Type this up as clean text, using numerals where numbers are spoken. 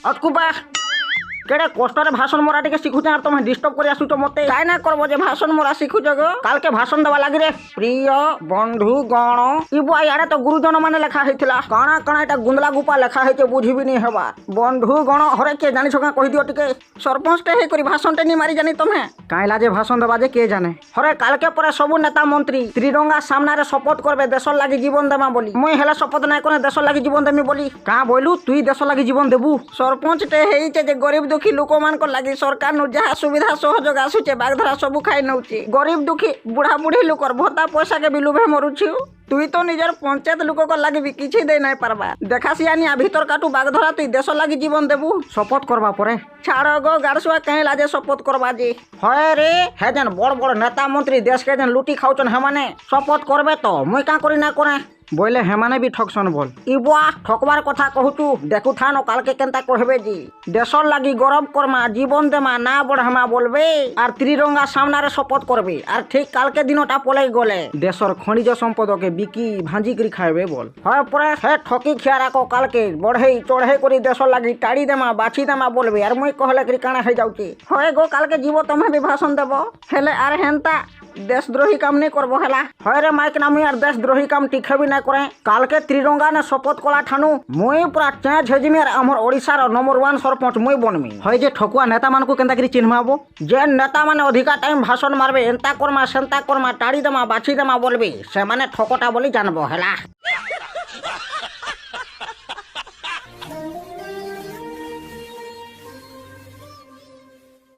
অতকুবা কেড়ে কষ্টরে ভাষণ মরা টিকে শিখুছ আর তুমি ডিস্টার্ব করে আসুছ মতে কাই না করবো যে ভাষণ মরা শিখুছ গো কালকে ভাষণ দেওয়া লাগি রে প্রিয় বন্ধু গণ ইবু ইয়ারে তো গুরুজন মানে লেখা হয়েছিলা কাଣା কাଣା এটা গুন্দলা গুপা লেখা হয়েছে বুঝিবিনি হেবা বন্ধু গণ হরে কে জানিছ কা কই দিও টিকে সরপঞ্চটে হে করি ভাষণটে নি মারি জানি তুমি কাইলা যে ভাষণ দেবা যে কে জানে হরে কালকে পরে সবু নেতা মন্ত্রী ত্রিরঙ্গা সামনারে শপথ করবে দেশর লাগি জীবন দেমা বলি মুই হেলে শপথ নাই করে দেশর লাগি জীবন দেমি বলি কা বইলু তুই দেশর লাগি জীবন দেবু সরপঞ্চটে হেইছে যে গরিব দুঃখী লোকমানক লাগি সরকার নু যাহা সুবিধা সহযোগ আসুছে বাগধারা সবু খাই নউছে গরিব দুঃখী বুড়া বুঢ়ী লোকর ভত্তা পয়সা কে বিলুভে মরুছু তুই তো নিজের পঞ্চায়েত লোকক লাগি কিছু দেই নাই পারবা দেখাছি আনিয়া ভিতর কাটু বাগধরা তুই দেশ লাগি জীবন দেবু শপথ করবা পরে ছাড় গো গাড়সুয়া কাই লাজে শপথ করবা যে হয় রে হে যেন বড় বড় নেতা মন্ত্রী দেশকে যেন লুটি খাউছন হেমানে শপথ করবে তো মুই কা করি না করে বইলে হেমানে বি ঠকসন বল ইবুয়া ঠকবার কথা কহুতু দেখু থানো কালকে কেনতা কহবে জি দেশর লাগি গরব করমা জীবন দেমা না বড়হামা বলবে আর ত্রিরঙ্গা সামনারে শপথ করবে আর ঠিক কালকে দিনটা পলাই গলে দেশর খনিজ সম্পদকে বিকি ভাঁজি করে খাইবে বল হয় পরে হে ঠকি খিয়া রাখো কালকে বড়হেই চড়হে করি দেশর লাগি টাড়ি দেমা বাছি দেমা বলবে আর মুই কহলে করি কাଣା হয়ে যাউছি হয় গো কালকে জীব তুমি বি ভাষণ দেব হেলে আর হেনতা দেশদ্রোহী কাম নেই করবো হেলা হয় রে মাইক নামি আর দেশদ্রোহী কাম টিখাবি না করে কালকে ত্রিরঙ্গা নে শপথ কলা ঠানু মুই পুরা চেঞ্জ হেজিমি আর আমার ওড়িশার নম্বর 1 সরপঞ্চ মুই বনমি হয় যে ঠকুয়া নেতা মানকু কেনতা করি চিহ্নাবো যে নেতা মানে অধিকা টাইম ভাষণ মারবে এন্তা করমা সেন্তা করমা টাড়ি দেমা বাছি দেমা বলবি সে মানে ঠকটা বলি জানবো হেলা।